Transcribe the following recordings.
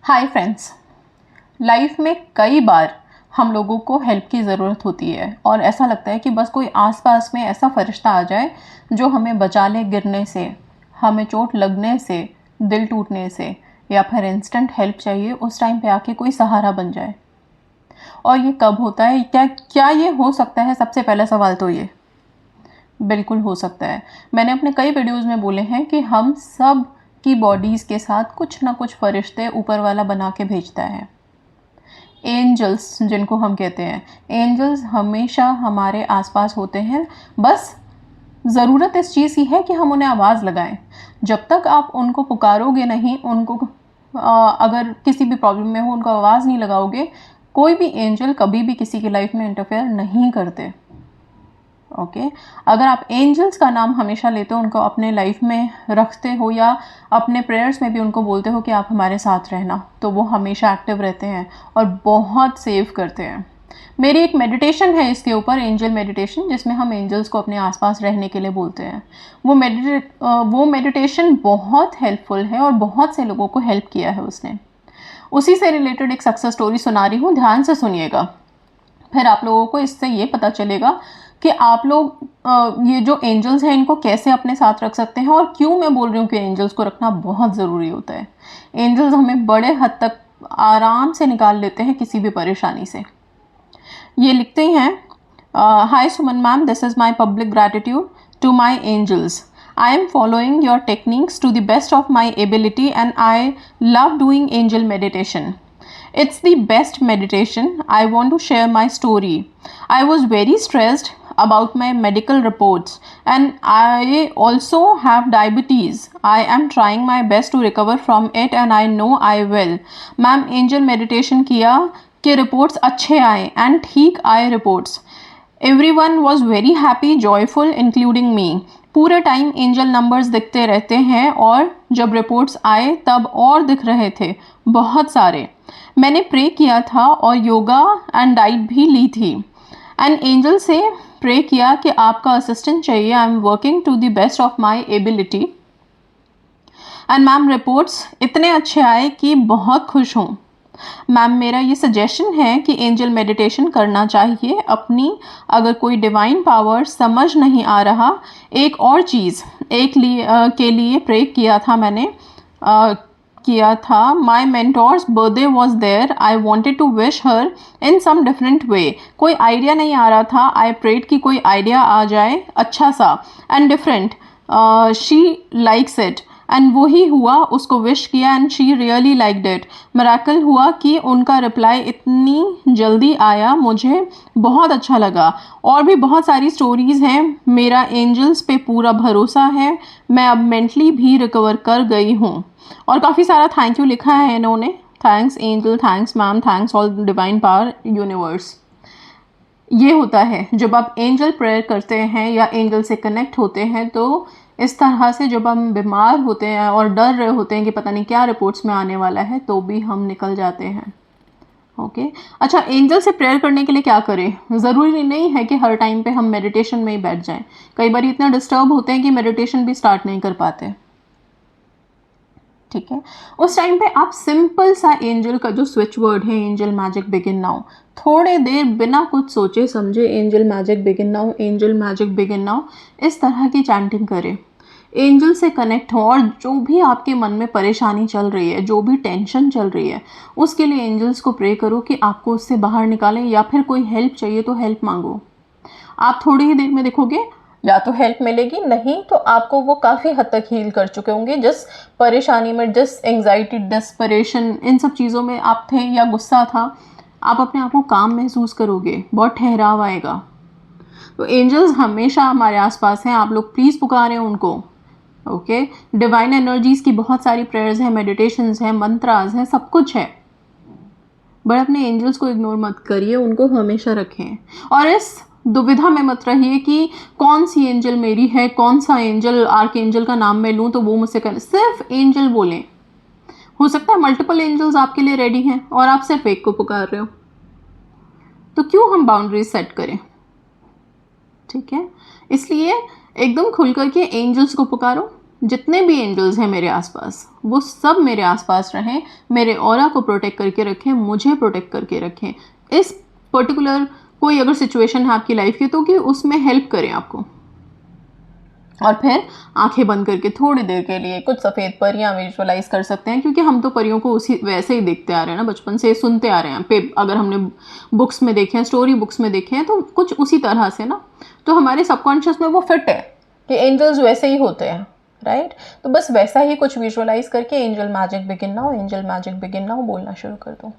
Hi friends. Life में कई बार हम लोगों को हेल्प की ज़रूरत होती है और ऐसा लगता है कि बस कोई आसपास में ऐसा फरिश्ता आ जाए जो हमें बचा ले गिरने से, हमें चोट लगने से, दिल टूटने से, या फिर इंस्टेंट हेल्प चाहिए उस टाइम पे आके कोई सहारा बन जाए। और ये कब होता है? क्या क्या ये हो सकता है? सबसे पहला सवाल तो ये बिल्कुल हो सकता है। मैंने अपने कई वीडियोज़ में बोले हैं कि हम सब की बॉडीज़ के साथ कुछ ना कुछ फरिश्ते ऊपर वाला बना के भेजता है। एंजल्स जिनको हम कहते हैं, एंजल्स हमेशा हमारे आसपास होते हैं। बस ज़रूरत इस चीज़ की है कि हम उन्हें आवाज़ लगाएं। जब तक आप उनको पुकारोगे नहीं, उनको अगर किसी भी प्रॉब्लम में हो उनको आवाज़ नहीं लगाओगे, कोई भी एंजल कभी भी किसी की लाइफ में इंटरफेयर नहीं करते। ओके अगर आप एंजल्स का नाम हमेशा लेते हो, उनको अपने लाइफ में रखते हो या अपने प्रेयर्स में भी उनको बोलते हो कि आप हमारे साथ रहना, तो वो हमेशा एक्टिव रहते हैं और बहुत सेव करते हैं। मेरी एक मेडिटेशन है इसके ऊपर, एंजल मेडिटेशन, जिसमें हम एंजल्स को अपने आसपास रहने के लिए बोलते हैं। वो मेडिटेशन बहुत हेल्पफुल है और बहुत से लोगों को हेल्प किया है उसने। उसी से रिलेटेड एक सक्सेस स्टोरी सुना रही हूँ, ध्यान से सुनिएगा। फिर आप लोगों को इससे ये पता चलेगा कि आप लोग ये जो एंजल्स हैं इनको कैसे अपने साथ रख सकते हैं और क्यों मैं बोल रही हूँ कि एंजल्स को रखना बहुत ज़रूरी होता है। एंजल्स हमें बड़े हद तक आराम से निकाल लेते हैं किसी भी परेशानी से। ये लिखते हैं, hi Suman ma'am, this is my public gratitude to my angels. I am following your techniques to the best of my ability and I love doing angel meditation. It's the best meditation. I want to share my story. I was very stressed about my medical reports and I also have diabetes. I am trying my best to recover from it and I know I will. Ma'am angel meditation किया कि reports अच्छे आए and ठीक आए reports. Everyone was very happy, joyful, including me. पूरे time angel numbers दिखते रहते हैं और जब रिपोर्ट्स आए तब और दिख रहे थे, बहुत सारे। मैंने प्रे किया था और योगा एंड डाइट भी ली थी एंड एंजल से प्रे किया कि आपका असिस्टेंट चाहिए। I am working to the best of my ability and ma'am reports इतने अच्छे आए कि बहुत खुश हूँ। मैम मेरा ये सजेशन है कि एंजल मेडिटेशन करना चाहिए अपनी, अगर कोई डिवाइन पावर समझ नहीं आ रहा। एक और चीज़ के लिए प्रे किया था मैंने, किया था, my mentor's birthday was there, I wanted to wish her in some different way. कोई आइडिया नहीं आ रहा था, आई प्रेड कि कोई आइडिया आ जाए अच्छा सा and different, she likes it and वही हुआ, उसको विश किया and she really liked it. Miracle हुआ कि उनका रिप्लाई इतनी जल्दी आया, मुझे बहुत अच्छा लगा। और भी बहुत सारी स्टोरीज़ हैं। मेरा एंजल्स पे पूरा भरोसा है, मैं अब मेंटली भी रिकवर कर गई हूँ। और काफ़ी सारा थैंक यू लिखा है इन्होंने। Thanks angel, thanks ma'am, thanks all divine power universe. ये होता है जब आप एंजल प्रेयर करते हैं या एंजल से कनेक्ट होते हैं, तो इस तरह से जब हम बीमार होते हैं और डर रहे होते हैं कि पता नहीं क्या रिपोर्ट्स में आने वाला है, तो भी हम निकल जाते हैं। ओके अच्छा, एंजल से प्रेयर करने के लिए क्या करें? ज़रूरी नहीं है कि हर टाइम पे हम मेडिटेशन में ही बैठ जाएं। कई बार इतना डिस्टर्ब होते हैं कि मेडिटेशन भी स्टार्ट नहीं कर पाते। ठीक है, उस टाइम पे आप सिंपल सा एंजल का जो स्विच वर्ड है, एंजल मैजिक बिगिन नाउ, थोड़े देर बिना कुछ सोचे समझे angel magic begin now, angel magic begin now, इस तरह की चैंटिंग करें। एंजल से कनेक्ट हो और जो भी आपके मन में परेशानी चल रही है, जो भी टेंशन चल रही है, उसके लिए एंजल्स को प्रे करो कि आपको उससे बाहर निकालें, या फिर कोई हेल्प चाहिए तो हेल्प मांगो। आप थोड़ी ही देर में देखोगे या तो हेल्प मिलेगी, नहीं तो आपको वो काफ़ी हद तक हील कर चुके होंगे। जिस परेशानी में, जिस एंग्जाइटी, डेस्परेशन, इन सब चीज़ों में आप थे या गुस्सा था, आप अपने आप को काम महसूस करोगे, बहुत ठहराव आएगा। तो एंजल्स हमेशा हमारे आसपास हैं, आप लोग प्लीज़ पुकारें उनको। ओके डिवाइन एनर्जीज़ की बहुत सारी प्रेयर्स हैं, मेडिटेशंस हैं, मंत्रास हैं, सब कुछ है। बट अपने एंजल्स को इग्नोर मत करिए, उनको हमेशा रखें। और इस दुविधा में मत रहिए कि कौन सी एंजल मेरी है, कौन सा एंजल, आर्क एंजल का नाम मैं लूँ तो वो मुझसे करें। सिर्फ एंजल बोलें। हो सकता है मल्टीपल एंजल्स आपके लिए रेडी हैं और आप सिर्फ एक को पुकार रहे हो, तो क्यों हम बाउंड्रीज सेट करें? ठीक है, इसलिए एकदम खुल करके एंजल्स को पुकारो। जितने भी एंजल्स हैं मेरे आसपास, वो सब मेरे आसपास रहें, मेरे ऑरा को प्रोटेक्ट करके रखें, मुझे प्रोटेक्ट करके रखें। इस पर्टिकुलर कोई अगर सिचुएशन है आपकी लाइफ की तो कि उसमें हेल्प करें आपको। और फिर आंखें बंद करके थोड़ी देर के लिए कुछ सफ़ेद परियां विजुअलाइज कर सकते हैं, क्योंकि हम तो परियों को उसी वैसे ही देखते आ रहे हैं ना, बचपन से सुनते आ रहे हैं। पे अगर हमने बुक्स में देखे हैं, स्टोरी बुक्स में देखे हैं, तो कुछ उसी तरह से ना, तो हमारे सबकॉन्शियस में वो फिट है कि एंजल्स वैसे ही होते हैं, राइट। तो बस वैसा ही कुछ विजुअलाइज करके angel magic begin now, angel magic begin now बोलना शुरू कर दो।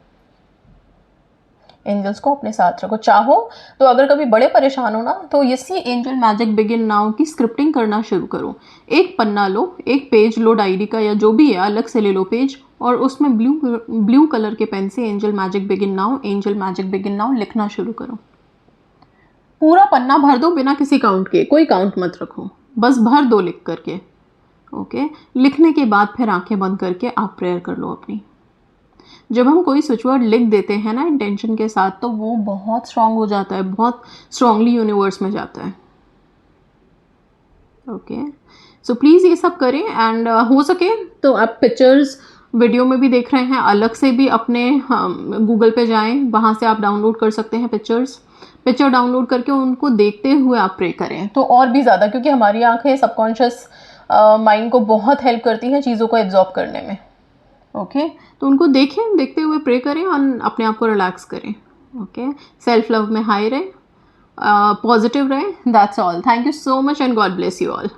एंजल्स को अपने साथ रखो। चाहो तो अगर कभी बड़े परेशान हो ना, तो इसी एंजल मैजिक बिगिन नाउ की स्क्रिप्टिंग करना शुरू करो। एक पन्ना लो, एक पेज लो डायरी का या जो भी है, अलग से ले लो पेज, और उसमें ब्लू कलर के पेन से angel magic begin now, angel magic begin now लिखना शुरू करो। पूरा पन्ना भर दो बिना किसी काउंट के, कोई काउंट मत रखो, बस भर दो लिख करके। ओके, लिखने के बाद फिर आंखें बंद करके आप प्रेयर कर लो अपनी। जब हम कोई स्विच वर्ड लिख देते हैं ना इंटेंशन के साथ, तो वो बहुत स्ट्रांग हो जाता है, बहुत स्ट्रांगली यूनिवर्स में जाता है। ओके, सो प्लीज़ ये सब करें। एंड हो सके तो आप पिक्चर्स वीडियो में भी देख रहे हैं, अलग से भी अपने गूगल पे जाएं, वहाँ से आप डाउनलोड कर सकते हैं पिक्चर डाउनलोड करके उनको देखते हुए आप प्रे करें तो और भी ज़्यादा, क्योंकि हमारी आंखें सबकॉन्शियस माइंड को बहुत हेल्प करती हैं चीज़ों को एब्जॉर्ब करने में। ओके, तो उनको देखें, देखते हुए प्रे करें और अपने आप को रिलैक्स करें। ओके, सेल्फ लव में हाई रहे, पॉजिटिव रहे। That's all. Thank you so much and God bless you all.